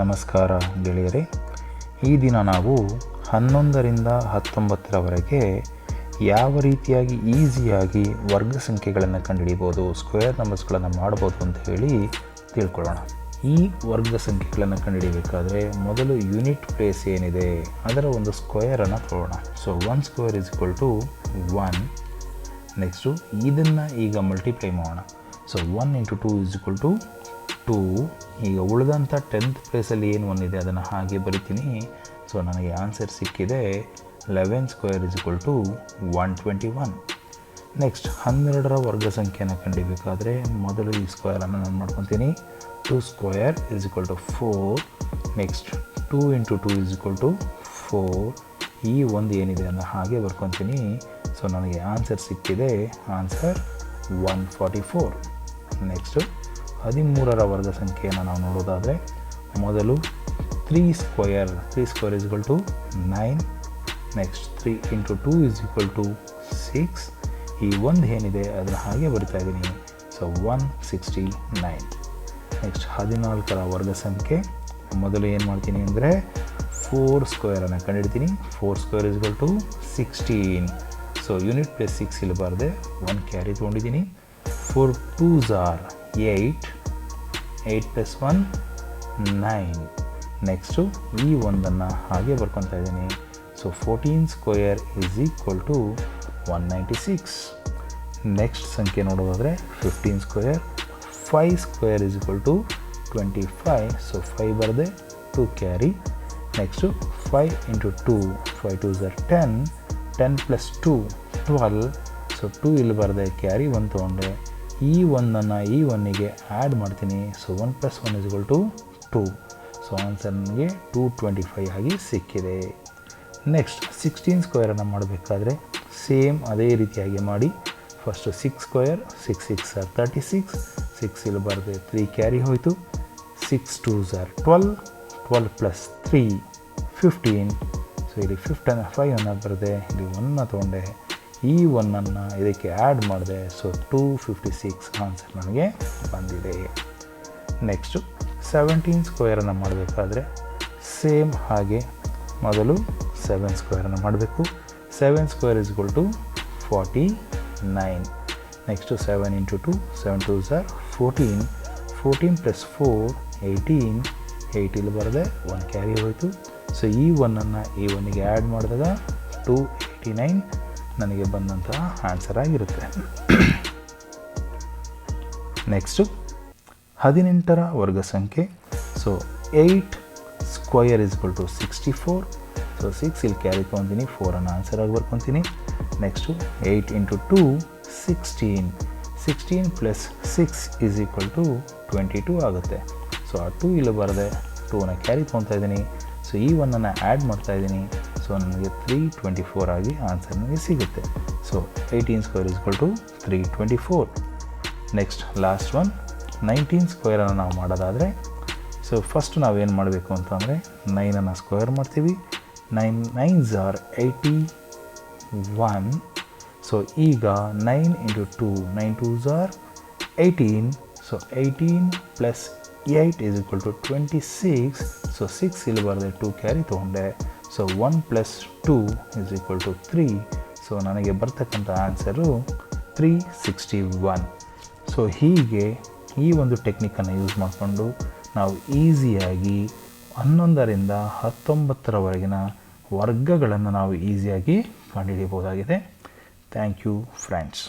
ನಮಸ್ಕಾರ ಗೆಳೆಯರೇ. ಈ ದಿನ ನಾವು 11ರಿಂದ 19ರವರೆಗೆ ಯಾವ ರೀತಿಯಾಗಿ ಈಸಿಯಾಗಿ ವರ್ಗ ಸಂಖ್ಯೆಗಳನ್ನು ಕಂಡುಹಿಡಿಬೋದು, ಸ್ಕ್ವೇರ್ ನಂಬರ್ಸ್ಗಳನ್ನು ಮಾಡ್ಬೋದು ಅಂತ ಹೇಳಿ ತಿಳ್ಕೊಳ್ಳೋಣ. ಈ ವರ್ಗ ಸಂಖ್ಯೆಗಳನ್ನು ಕಂಡುಹಿಡಿಯಬೇಕಾದ್ರೆ ಮೊದಲು ಯೂನಿಟ್ ಪ್ಲೇಸ್ ಏನಿದೆ ಅದರ ಒಂದು ಸ್ಕ್ವೇರನ್ನು ತಗೊಳ್ಳೋಣ. So 1 square is equal to 1. Next ಇದನ್ನು ಈಗ ಮಲ್ಟಿಪ್ಲೈ ಮಾಡೋಣ. So 1 into 2 is equal to 2. ಈಗ ಉಳಿದಂಥ 10th ಪ್ಲೇಸಲ್ಲಿ ಏನು ಒಂದಿದೆ ಅದನ್ನು ಹಾಗೆ ಬರಿತೀನಿ. ಸೊ ನನಗೆ ಆನ್ಸರ್ ಸಿಕ್ಕಿದೆ 11 square is equal to 121. Next 12ರ ವರ್ಗ ಸಂಖ್ಯೆಯನ್ನು ಕಂಡಿಬೇಕಾದ್ರೆ ಮೊದಲು ಈ ಸ್ಕ್ವೇರನ್ನು ನಾನು ಮಾಡ್ಕೊತೀನಿ. 2 square is equal to 4. Next 2 into 2 is equal to 4. ಈ ಒಂದು ಏನಿದೆ ಅದನ್ನು ಹಾಗೆ ಬರ್ಕೊತೀನಿ. ಸೊ ನನಗೆ ಆನ್ಸರ್ ಸಿಕ್ಕಿದೆ ಆನ್ಸರ್ 144. ನೆಕ್ಸ್ಟು 13ರ ವರ್ಗ ಸಂಖ್ಯೆಯನ್ನು ನಾವು ನೋಡೋದಾದರೆ ಮೊದಲು 3 square is equal to 9. Next 3 into 2 is equal to 6. ಈ ಒಂದು ಏನಿದೆ ಅದನ್ನು ಹಾಗೆ ಬರಿತಾ ಇದ್ದೀನಿ. ಸೊ 169. ನೆಕ್ಸ್ಟ್ 14ರ ವರ್ಗ ಸಂಖ್ಯೆ ಮೊದಲು ಏನು ಮಾಡ್ತೀನಿ ಅಂದರೆ 4 ಸ್ಕ್ವೇರನ್ನು ಕಂಡುಹಿಡ್ತೀನಿ. 4 square is equal to 16. So unit plus 6 ಇಲ್ಲಿ ಬರದೆ 1 ಕ್ಯಾರಿ ತೊಗೊಂಡಿದ್ದೀನಿ. 4 2s are 8. 8 ಪ್ಲಸ್ 1 9. ನೆಕ್ಸ್ಟು ಈ ಒಂದನ್ನು ಹಾಗೆ ಬರ್ಕೊತಾ ಇದ್ದೀನಿ. So 14 square is equal to 196. Next ಸಂಖ್ಯೆ ನೋಡೋದಾದರೆ 15 square. 5 square is equal to 25. So 5 ಬರದೆ 2 carry. Next 5 into 2 5 2s are 10. 10 plus 2 12. So 2 ಇಲ್ಲಿ ಬರದೆ ಕ್ಯಾರಿ 1 ತೊಗೊಂಡೆ. ಈ ಒಂದನ್ನು ಈ ಒನ್ನಿಗೆ ಆ್ಯಡ್ ಮಾಡ್ತೀನಿ. So 1 plus 1 is equal to 2. So answer ನನಗೆ 225 ಆಗಿ ಸಿಕ್ಕಿದೆ. ನೆಕ್ಸ್ಟ್ 16 ಸ್ಕ್ವೇರನ್ನು ಮಾಡಬೇಕಾದ್ರೆ ಸೇಮ್ ಅದೇ ರೀತಿಯಾಗಿ ಮಾಡಿ. First 6 square. 6 6 ಆರ್ 36. 6 ಇಲ್ಲಿ ಬರದೆ 3 ಕ್ಯಾರಿ ಹೋಯಿತು. 6 2s ಆರ್ 12. 12 ಪ್ಲಸ್ 3 15. ಸೊ ಇಲ್ಲಿ 5 ಅನ್ನು ಬರದೆ ಇಲ್ಲಿ 1 ತೊಗೊಂಡೆ. ಈ ಒನ್ನನ್ನು ಇದಕ್ಕೆ ಆ್ಯಡ್ ಮಾಡಿದೆ. ಸೊ 256 ಆನ್ಸರ್ ನನಗೆ ಬಂದಿದೆ. ನೆಕ್ಸ್ಟು 17 ಸ್ಕ್ವೇರನ್ನು ಮಾಡಬೇಕಾದ್ರೆ ಸೇಮ್ ಹಾಗೆ ಮೊದಲು 7 ಸ್ಕ್ವೇರನ್ನು ಮಾಡಬೇಕು. 7 square is equal to 49. Next 7 into 2 7 2s are 14. 14 plus 4 18. 8 ಇಲ್ಲಿ ಬರದೆ 1 ಕ್ಯಾರಿ ಹೋಯಿತು. ಸೊ ಈ ಒನ್ನನ್ನು ಈ ಒನ್ನಿಗೆ ಆ್ಯಡ್ ಮಾಡಿದಾಗ 289 ನನಗೆ ಬಂದಂತಹ ಆನ್ಸರ್ ಆಗಿರುತ್ತೆ. ನೆಕ್ಸ್ಟು 18ರ ವರ್ಗ ಸಂಖ್ಯೆ. So 8 square is equal to 64. So 6 ಇಲ್ಲಿ ಕ್ಯಾರಿ ತೊಗೊತೀನಿ. 4ಅನ್ನು ಆನ್ಸರ್ ಆಗಿ ಬರ್ಕೊತೀನಿ. Next 8 into 2 16. 16 plus 6 is equal to 22 ಆಗುತ್ತೆ. ಸೊ ಆ 2 ಇಲ್ಲಿ ಬರದೆ 2ಅನ್ನು ಕ್ಯಾರಿ ತೊಗೊತಾ ಇದ್ದೀನಿ. ಸೊ ಈ ಒನ್ನನ್ನು ಆ್ಯಡ್ ಮಾಡ್ತಾ ಇದ್ದೀನಿ. ಸೊ ನನಗೆ 324 ಆಗಿ ಆನ್ಸರ್ ನನಗೆ ಸಿಗುತ್ತೆ. So 18 square is equal to 324. Next last one 19 ಸ್ಕ್ವೇರನ್ನು ನಾವು ಮಾಡೋದಾದರೆ ಸೊ ಫಸ್ಟ್ ನಾವೇನು ಮಾಡಬೇಕು ಅಂತಂದರೆ 9ಅನ್ನು ಸ್ಕ್ವೇರ್ ಮಾಡ್ತೀವಿ. 9 9s are 81. ಸೊ ಈಗ 9 into 2 9 2s are 18. So 18 plus 8 is equal to 26. So 6 ಇಲ್ಲಿ ಬರದೆ 2 ಕ್ಯಾರಿ ತೊಗೊಂಡೆ. So 1 plus 2 is equal to 3. So ನನಗೆ ಬರ್ತಕ್ಕಂಥ ಆನ್ಸರು 361. ಸೊ ಹೀಗೆ ಈ ಒಂದು ಟೆಕ್ನಿಕನ್ನು ಯೂಸ್ ಮಾಡಿಕೊಂಡು ನಾವು ಈಸಿಯಾಗಿ 11ರಿಂದ 19ರವರೆಗಿನ ವರ್ಗಗಳನ್ನು ನಾವು ಈಸಿಯಾಗಿ ಕಂಡುಹಿಡಿಯಬಹುದಾಗಿದೆ. Thank you friends.